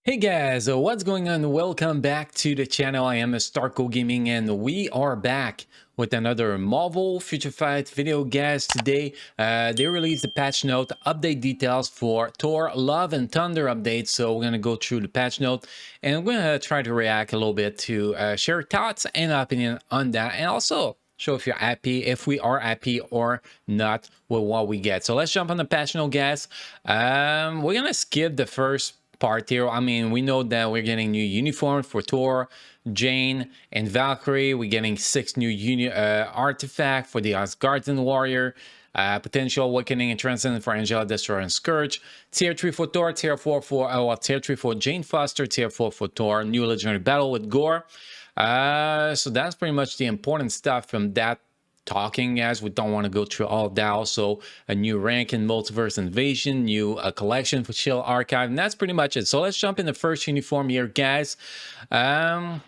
Hey guys, what's going on? Welcome back to the channel. I am Starco Gaming and we are back with another Marvel Future Fight video. Guys, today they released the patch note update details for Thor Love and Thunder update. So we're going to go through the patch note and we're going to try to react a little bit to share thoughts and opinion on that, and also show if you're happy, if we are happy or not with what we get. So let's jump on the patch note, guys. We're going to skip the first part here. I mean, we know that we're getting new uniforms for Thor, Jane, and Valkyrie. We're getting 6 new artifact for the Asgardian warrior. Potential awakening and transcendence for Angela, Destroyer, and Scourge. Tier 3 for Thor, Tier 4 for Tier 3 for Jane Foster, Tier 4 for Thor. New legendary battle with Gore. So that's pretty much the important stuff from that talking, as we don't want to go through all of that. Also a new rank in Multiverse Invasion, new collection for Shield Archive, and that's pretty much it. So let's jump in the first uniform here, guys. Okay,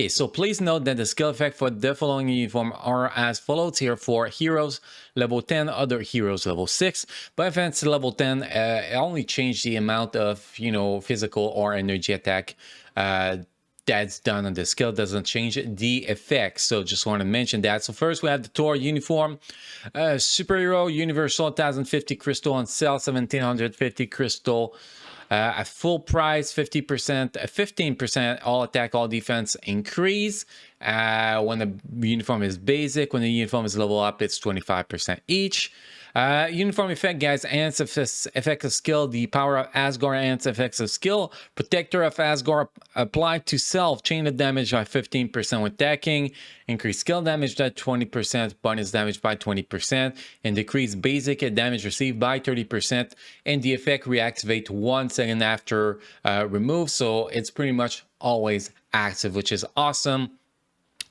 so please note that the skill effect for the following uniform are as follows. Here for heroes level 10, other heroes level 6. But if it's level 10, it only changed the amount of, physical or energy attack that's done on the skill, doesn't change the effect. So just want to mention that. So first we have the Thor uniform, superhero universal 1050 crystal on sale, 1750 crystal at full price, 50%, 15% all attack, all defense increase. When the uniform is basic, when the uniform is level up, it's 25% each. Uniform effect, guys, Ants effect of skill, the power of Asgard Ants effects of skill, protector of Asgard applied to self, chain of damage by 15% when attacking, increase skill damage by 20%, bonus damage by 20%, and decrease basic damage received by 30%, and the effect reactivate 1 second after remove, so it's pretty much always active, which is awesome.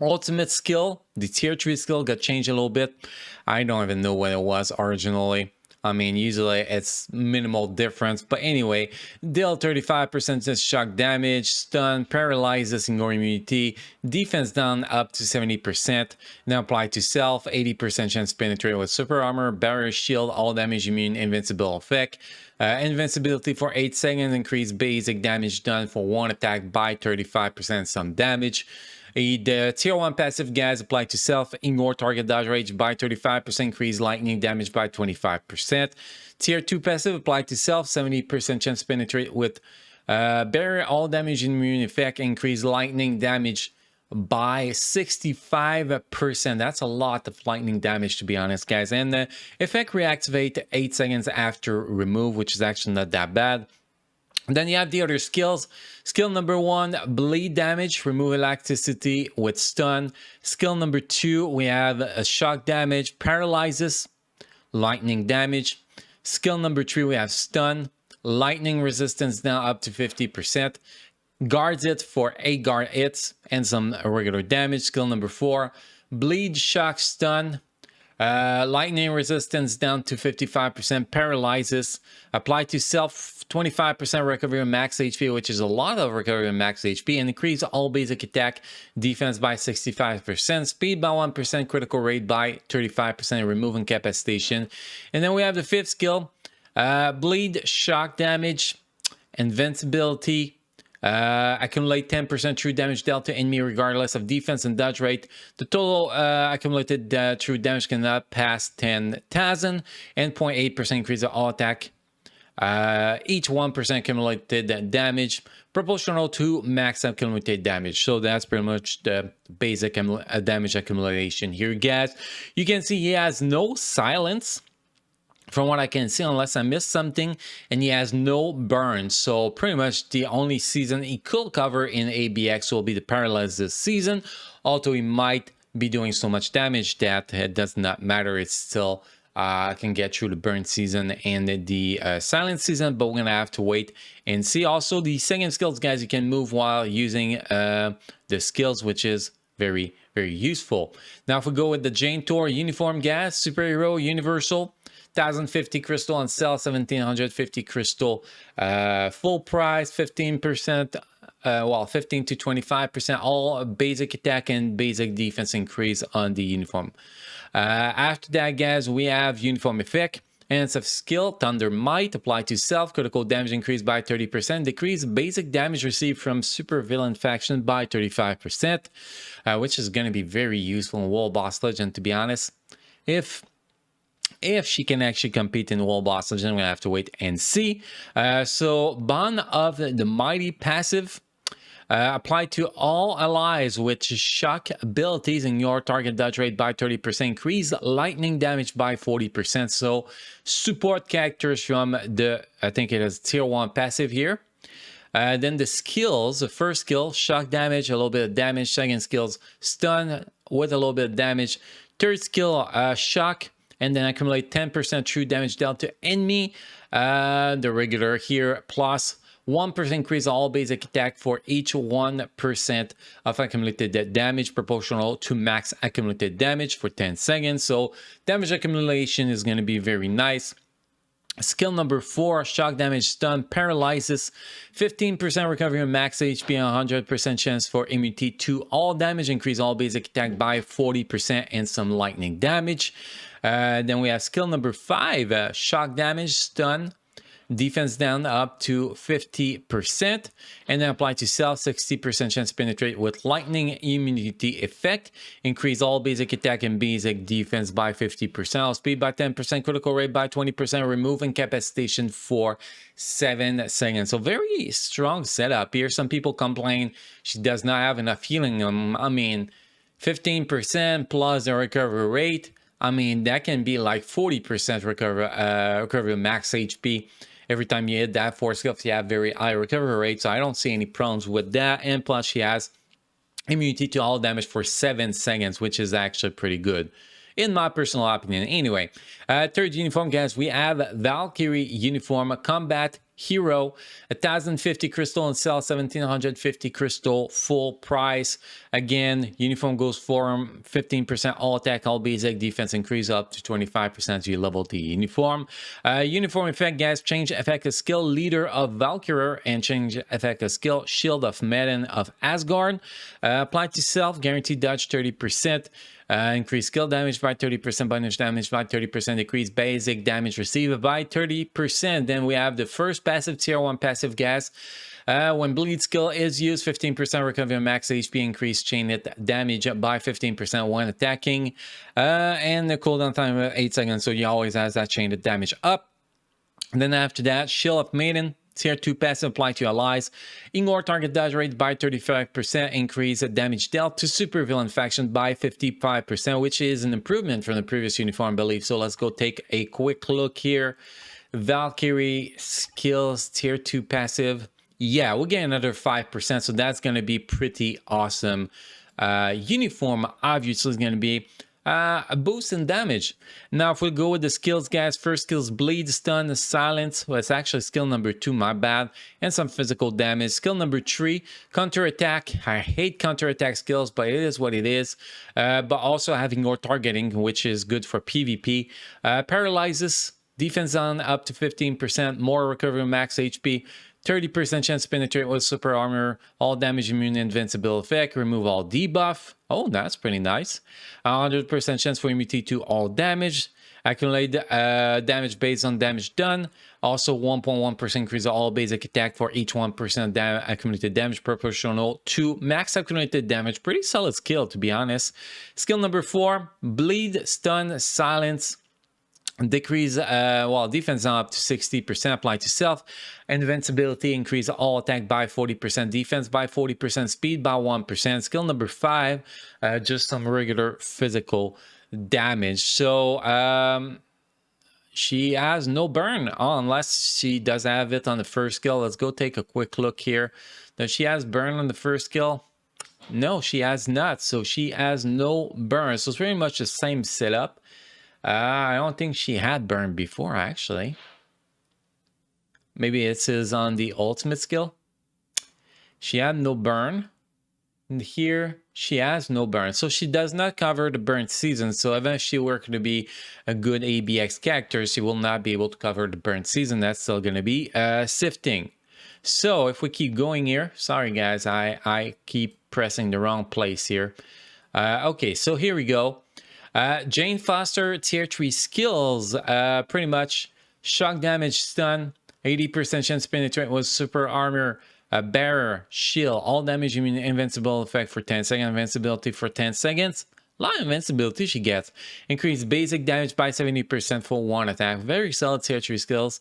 Ultimate skill, the tier 3 skill got changed a little bit. I don't even know what it was originally. I mean, usually it's minimal difference, but anyway, deal 35% shock damage, stun, paralyzes, ignore immunity, defense down up to 70%, now apply to self, 80% chance to penetrate with super armor, barrier shield, all damage immune, invincible effect, invincibility for 8 seconds, increase basic damage done for 1 attack by 35%, some damage. The tier 1 passive, guys, apply to self, ignore target dodge rage by 35%, increase lightning damage by 25%. Tier 2 passive, apply to self, 70% chance to penetrate with barrier, all damage immune effect, increase lightning damage by 65%. That's a lot of lightning damage, to be honest, guys. And the effect reactivate 8 seconds after remove, which is actually not that bad. And then you have the other skills. Skill number 1, bleed damage, remove elasticity with stun. Skill number 2, we have a shock damage, paralyzes, lightning damage. Skill number 3, we have stun, lightning resistance now up to 50%. Guards it for 8 guard hits and some regular damage. Skill number 4, bleed, shock, stun. Lightning resistance down to 55%, paralyzes, apply to self, 25% recovery on max HP, which is a lot of recovery on max HP, and increase all basic attack defense by 65%, speed by 1%, critical rate by 35%, remove incapacitation. And then we have the 5th skill, bleed, shock damage, invincibility, accumulate 10% true damage dealt to enemy regardless of defense and dodge rate. The total accumulated true damage cannot pass 10,000, and 0.8% increase of all attack. Each 1% accumulated damage proportional to max accumulated damage. So that's pretty much the basic damage accumulation here, guys. You can see he has no silence, from what I can see, unless I missed something, and he has no burn. So pretty much the only season he could cover in ABX will be the Paralysis season, although he might be doing so much damage that it does not matter. It's still can get through the burn season and the silent season, but we're gonna have to wait and see. Also, the second skills, guys, you can move while using the skills, which is very useful. Now if we go with the Jane Thor uniform, guys, superhero universal, 1050 crystal on sale, 1750 crystal, full price, 15%, well, 15 to 25%, all basic attack and basic defense increase on the uniform. After that, guys, we have uniform effect. Enhance of skill, Thunder Might, apply to self, critical damage increased by 30%, decrease basic damage received from super villain faction by 35%, which is going to be very useful in World Boss Legend, to be honest. If she can actually compete in World Boss Legend, we're going to have to wait and see. So Bond of the Mighty passive, apply to all allies with shock abilities in your target dodge rate by 30%, increase lightning damage by 40%. So support characters from the, I think it is tier 1 passive here. Then the skills, the first skill, shock damage, a little bit of damage. Second skills, stun with a little bit of damage. Third skill, shock, and then accumulate 10% true damage dealt to enemy. The regular here, plus 1% increase all basic attack for each 1% of accumulated damage proportional to max accumulated damage for 10 seconds. So damage accumulation is going to be very nice. Skill number 4, shock damage stun, paralyzes, 15% recovery on max HP and 100% chance for immunity to all damage, increase all basic attack by 40% and some lightning damage. Then we have skill number 5, shock damage stun, defense down up to 50%, and then apply to self, 60% chance to penetrate with lightning immunity effect, increase all basic attack and basic defense by 50%, speed by 10%, critical rate by 20%, remove incapacitation for 7 seconds. So very strong setup here. Some people complain she does not have enough healing. I mean, 15% plus the recovery rate, I mean, that can be like 40% recovery max HP. Every time you hit that 4 skills, you have very high recovery rate, so I don't see any problems with that. And plus, she has immunity to all damage for 7 seconds, which is actually pretty good, in my personal opinion. Anyway, third uniform, guys, we have Valkyrie Uniform, Combat Hero, 1,050 crystal and sell 1,750 crystal full price. Again, uniform goes for 15% all attack, all basic defense increase up to 25% as you level the uniform. Uniform effect, guys, change effect of skill Leader of Valkyrie and change effect of skill Shield of Maiden of Asgard. Apply to self, guaranteed dodge 30%. Increase skill damage by 30%, bonus damage by 30%, decrease basic damage received by 30%. Then we have the first passive, tier 1 passive, gas. When bleed skill is used, 15% recovery max HP, increase chain hit damage by 15% when attacking. And the cooldown time of 8 seconds, so you always has that chain hit damage up. And then after that, Shield of Maiden, tier 2 passive, apply to allies. Ignore target dodge rate by 35%, increase damage dealt to super villain faction by 55%, which is an improvement from the previous uniform, I believe. So let's go take a quick look here. Valkyrie Skills, tier 2 passive. Yeah, we'll get another 5%, so that's going to be pretty awesome. Uniform obviously is going to be a boost in damage. Now, if we go with the skills, guys, first skills, bleed, stun, silence. Well, it's actually skill number 2, my bad, and some physical damage. Skill number 3, counter attack. I hate counter attack skills, but it is what it is. But also having more targeting, which is good for PvP. Paralyzes, defense on up to 15%, more recovery max HP. 30% chance to penetrate with super armor, all damage immune invincible effect, remove all debuff. Oh, that's pretty nice. 100% chance for immunity to all damage. Accumulate damage based on damage done. Also 1.1% increase all basic attack for each 1% accumulated damage proportional to max accumulated damage. Pretty solid skill, to be honest. Skill number 4, bleed, stun, silence. Decrease defense up to 60%, apply to self. Invincibility, increase all attack by 40%, defense by 40%, speed by 1%. Skill number 5, just some regular physical damage. So she has no burn unless she does have it on the first skill. Let's go take a quick look here. Does she has burn on the first skill? No, she has not. So she has no burn. So it's pretty much the same setup. I don't think she had burn before, actually. Maybe it is on the ultimate skill. She had no burn. And here, she has no burn. So she does not cover the burn season. So even if she were to be a good ABX character, she will not be able to cover the burn season. That's still going to be sifting. So if we keep going here. Sorry, guys. I keep pressing the wrong place here. Okay, so here we go. Jane Foster tier 3 skills, pretty much shock damage, stun, 80% chance to penetrate with super armor, bearer, shield, all damage immune, invincible effect for 10 seconds, invincibility for 10 seconds. A lot of invincibility she gets. Increase basic damage by 70% for one attack. Very solid tier 3 skills.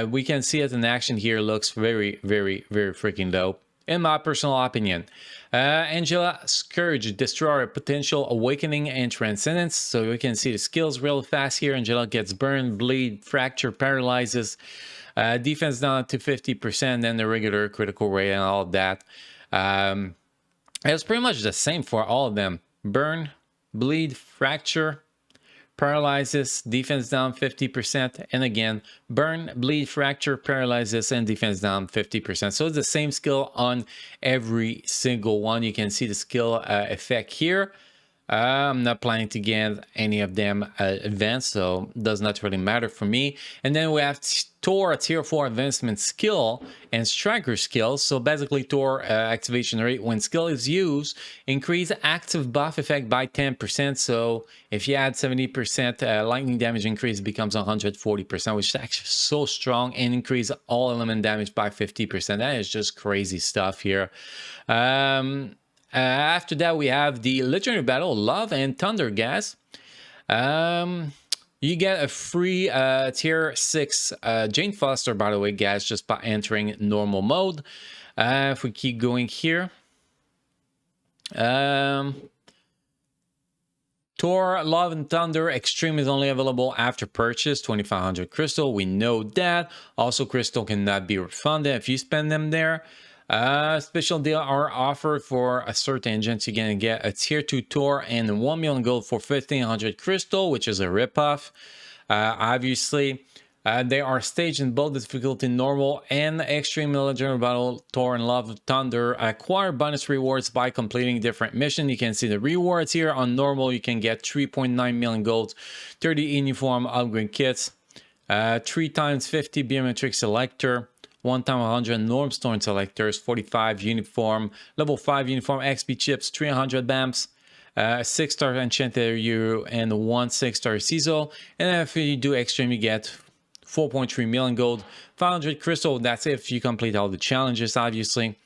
We can see it in action here. Looks very, very, very freaking dope, in my personal opinion. Angela Scourge, Destroyer, Potential, Awakening, and Transcendence. So we can see the skills real fast here. Angela gets Burn, Bleed, Fracture, Paralyzes. Defense down to 50%, then the regular critical rate and all of that. It's pretty much the same for all of them. Burn, Bleed, Fracture, Paralyzes, defense down 50%, and again, Burn, Bleed, Fracture, Paralyzes, and defense down 50%. So it's the same skill on every single one. You can see the skill effect here. I'm not planning to get any of them advanced, so it does not really matter for me. And then we have Thor tier 4 advancement skill and striker skills. So basically Thor activation rate when skill is used, increase active buff effect by 10%. So if you add 70%, lightning damage increase becomes 140%, which is actually so strong, and increase all element damage by 50%. That is just crazy stuff here. After that, we have the Legendary Battle, Love and Thunder, guys. You get a free tier 6 Jane Foster, by the way, guys, just by entering normal mode. If we keep going here. Thor, Love and Thunder Extreme is only available after purchase, 2500 crystal. We know that. Also, crystal cannot be refunded if you spend them there. Special deal are offered for a certain agent. You're gonna get a tier 2 Thor and 1 million gold for 1500 crystal, which is a ripoff. Obviously, they are staged in both difficulty normal and extreme. Legendary Battle, Thor and Love Thunder acquire bonus rewards by completing different missions. You can see the rewards here. On normal, you can get 3.9 million gold, 30 uniform upgrade kits, 3 times 50 biometric selector, 1 time 100 Normstone selectors, 45 uniform, level 5 uniform XP chips, 300 BAMPs, 6-star enchanted Euro, and 1 6-star CISO. And if you do extreme, you get 4.3 million gold, 500 crystal. That's if you complete all the challenges, obviously.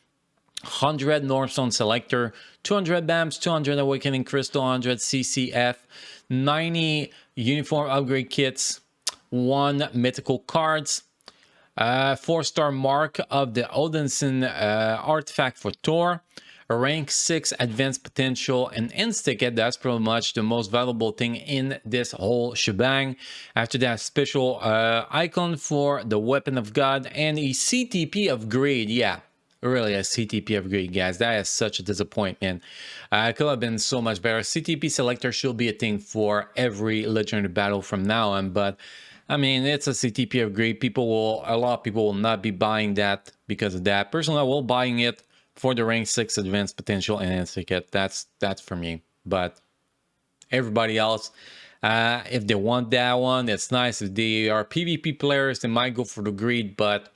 100 Normstone selector, 200 BAMPs, 200 awakening crystal, 100 CCF, 90 uniform upgrade kits, 1 mythical cards, 4-star mark of the Odinson artifact for Thor, a rank 6 advanced potential, and insta-ticket. That's pretty much the most valuable thing in this whole shebang. After that, special icon for the Weapon of God and a CTP upgrade. Yeah, really a CTP upgrade, guys. That is such a disappointment. It could have been so much better. CTP selector should be a thing for every legendary battle from now on, but I mean, it's a CTP upgrade. A lot of people will not be buying that because of that. Personally, I will buying it for the rank 6 advanced potential and ticket. That's for me. But everybody else, if they want that one, it's nice. If they are PvP players, they might go for the greed. But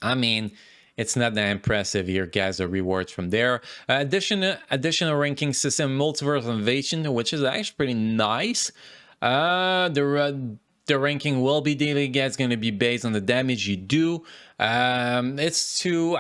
I mean, it's not that impressive here, guys. The rewards from there. Additional ranking system, multiverse invasion, which is actually pretty nice. The ranking will be daily, guys. It's going to be based on the damage you do. It's to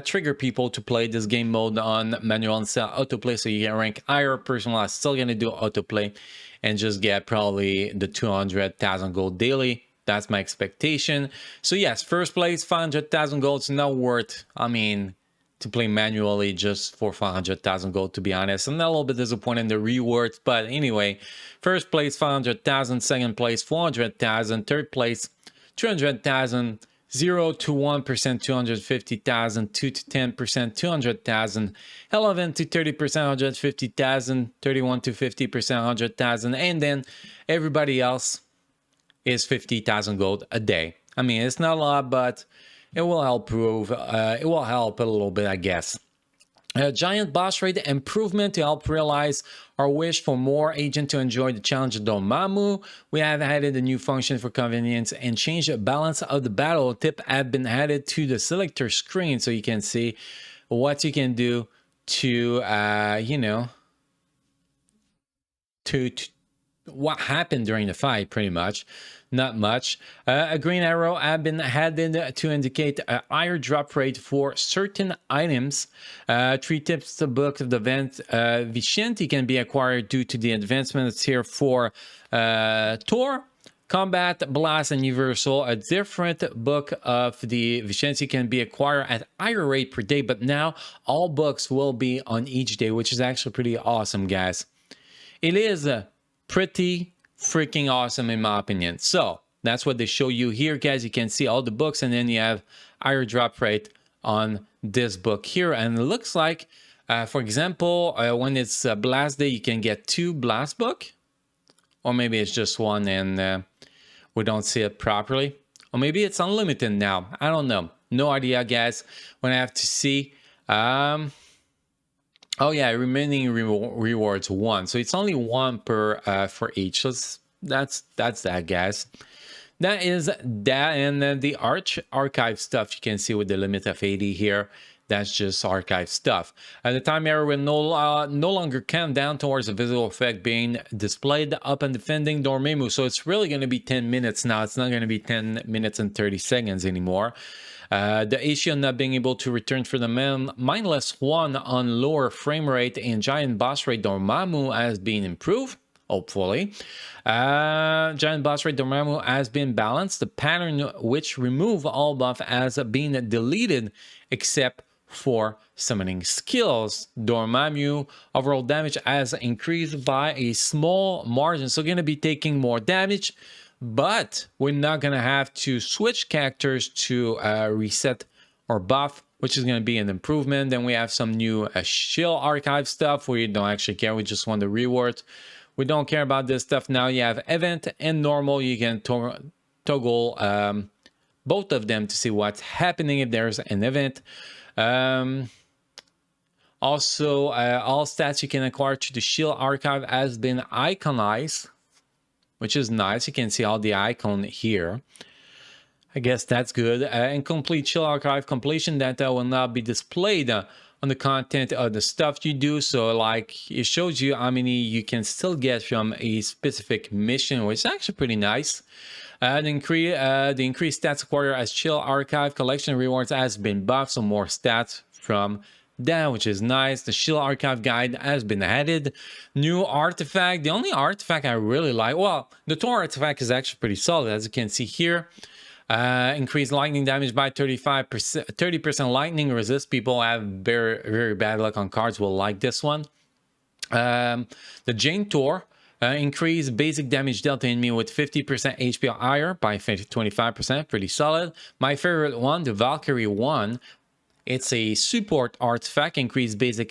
trigger people to play this game mode on manual and autoplay, so you can rank higher. Personally, I'm still going to do autoplay and just get probably the 200,000 gold daily. That's my expectation. So yes, first place, 500,000 gold. It's not worth, I mean, to play manually just for 500,000 gold, to be honest. I'm not a little bit disappointed in the rewards, but anyway, first place 500,000, second place 400,000, third place 200,000, 0 to 1% 250,000, 2 to 10% 200,000, 11 to 30% 150,000, 31 to 50% 100,000, and then everybody else is 50,000 gold a day. I mean, it's not a lot, but it will help it will help a little bit, I guess. Giant boss rate improvement to help realize our wish for more agent to enjoy the challenge of Dormammu. We have added a new function for convenience and changed the balance of the battle. Tip have been added to the selector screen, so you can see what you can do to you know, to what happened during the fight, pretty much. Not much. A green arrow had been added to indicate a higher drop rate for certain items. 3 tips to book of the event. Vicente can be acquired due to the advancements here for Thor. Combat, Blast, and Universal. A different book of the Vicente can be acquired at higher rate per day, but now all books will be on each day, which is actually pretty awesome, guys. It is pretty freaking awesome in my opinion. So that's what they show you here, guys. You can see all the books, and then you have higher drop rate on this book here. And it looks like, for example, when it's Blast Day, you can get 2 Blast book, or maybe it's just 1 and we don't see it properly, or maybe it's unlimited now. I don't know. No idea, guys. When I have to see. Oh yeah, remaining rewards 1, so it's only 1 per for each. So that's that, guys. That is that, and then the archive stuff you can see with the limit of 80 here. That's just archive stuff. At the time error will no longer count down towards the visual effect being displayed up and defending Dormammu. So it's really going to be 10 minutes now. It's not going to be 10 minutes and 30 seconds anymore. The issue of not being able to return for the mindless 1 on lower frame rate and giant boss rate Dormammu has been improved. Hopefully. Giant boss rate Dormammu has been balanced. The pattern which remove all buff has been deleted except for summoning skills. Dormammu overall damage has increased by a small margin, so going to be taking more damage, but we're not going to have to switch characters to reset or buff, which is going to be an improvement. Then we have some new shield archive stuff. We don't actually care, we just want the rewards. We don't care about this stuff now. You have event and normal. You can toggle both of them to see what's happening if there's an event. Also, all stats you can acquire to the shield archive has been iconized, which is nice. You can see all the icon here. I guess that's good. And complete shield archive completion data will not be displayed on the content of the stuff you do. So like it shows you how many you can still get from a specific mission, which is actually pretty nice. The increased stats acquired as chill archive collection rewards has been buffed, so more stats from that, which is nice. The shield archive guide has been added. New artifact. The only artifact I really like, well, the Thor artifact is actually pretty solid, as you can see here. Increased lightning damage by 35%. 30% lightning resist. People have very, very bad luck on cards will like this one. The Jane Thor. Increase basic damage dealt to enemy with 50% HP or higher by 25%. Pretty solid. My favorite one, the Valkyrie one. It's a support artifact. Increase basic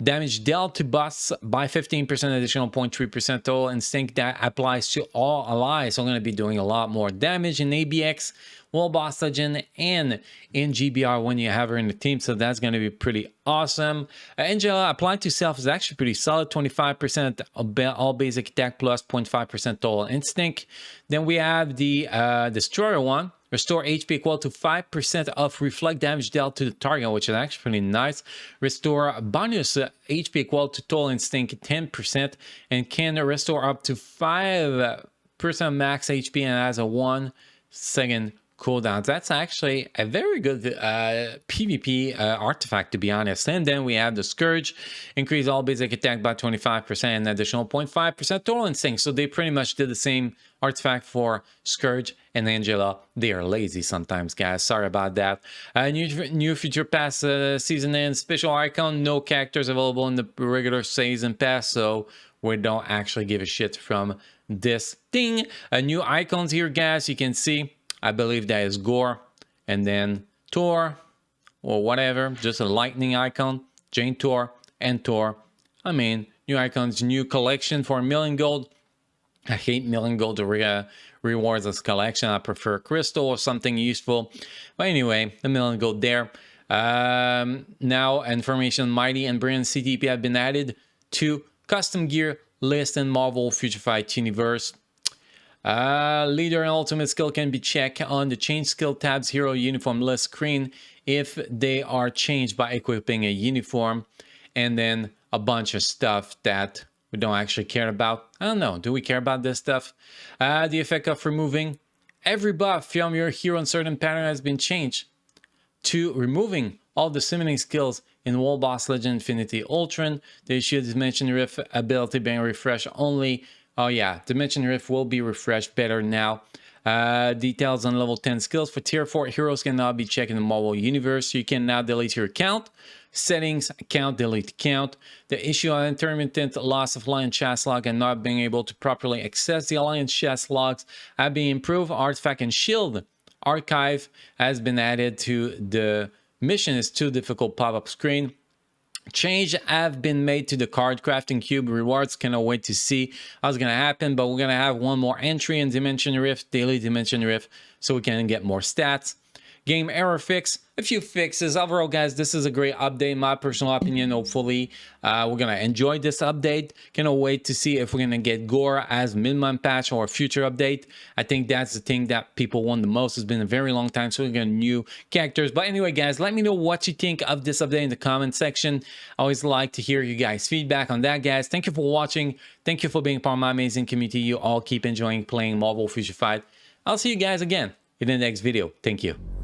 damage dealt to boss by 15%, additional 0.3% total instinct that applies to all allies. So I'm going to be doing a lot more damage in ABX, World Boss Legend, and in GBR when you have her in the team. So that's going to be pretty awesome. Angela applied to self is actually pretty solid. 25% all basic attack plus 0.5% total instinct. Then we have the Destroyer one. Restore HP equal to 5% of reflect damage dealt to the target, which is actually pretty nice. Restore bonus HP equal to total instinct 10% and can restore up to 5% max HP and has a 1 second cooldown. That's actually a very good PvP artifact, to be honest. And then we have the Scourge, increase all basic attack by 25% and additional 0.5% total instinct. So they pretty much did the same artifact for Scourge and Angela. They are lazy sometimes, guys. Sorry about that. New Future Pass season end special icon. No characters available in the regular season pass, so we don't actually give a shit from this thing. New icons here, guys. You can see. I believe that is Gore, and then Thor, or whatever, just a lightning icon, Jane Thor, and Thor. I mean, new icons, new collection for 1 million gold. I hate 1 million gold rewards as collection. I prefer crystal or something useful. But anyway, 1 million gold there. Now, information Mighty and Brilliant CTP have been added to custom gear list in Marvel Future Fight Universe. Leader and ultimate skill can be checked on the change skill tabs hero uniform list screen if they are changed by equipping a uniform, and then a bunch of stuff that we don't actually care about. I don't know, do we care about this stuff? The effect of removing every buff from your hero in certain pattern has been changed to removing all the summoning skills in World Boss Legend Infinity Ultron. The issue Dimension Rift ability being refreshed only. Oh yeah, Dimension Rift will be refreshed better now. Details on level 10 skills for tier 4 heroes can now be checked in the Marvel Universe. You can now delete your account. Settings, account, delete account. The issue of intermittent loss of Alliance chest log and not being able to properly access the Alliance chest logs have been improved. Artifact and Shield Archive has been added to the mission is too difficult pop-up screen. Change have been made to the card crafting cube rewards. Cannot wait to see how's gonna happen, but we're gonna have one more entry in Dimension Rift, daily Dimension Rift, so we can get more stats. Game error fix, a few fixes. Overall, guys, this is a great update. My personal opinion, hopefully, we're gonna enjoy this update. Cannot wait to see if we're gonna get Gore as minimum patch or a future update. I think that's the thing that people want the most. It's been a very long time, so we're getting new characters. But anyway, guys, let me know what you think of this update in the comment section. I always like to hear you guys' feedback on that, guys. Thank you for watching. Thank you for being part of my amazing community. You all keep enjoying playing Marvel Future Fight. I'll see you guys again in the next video. Thank you.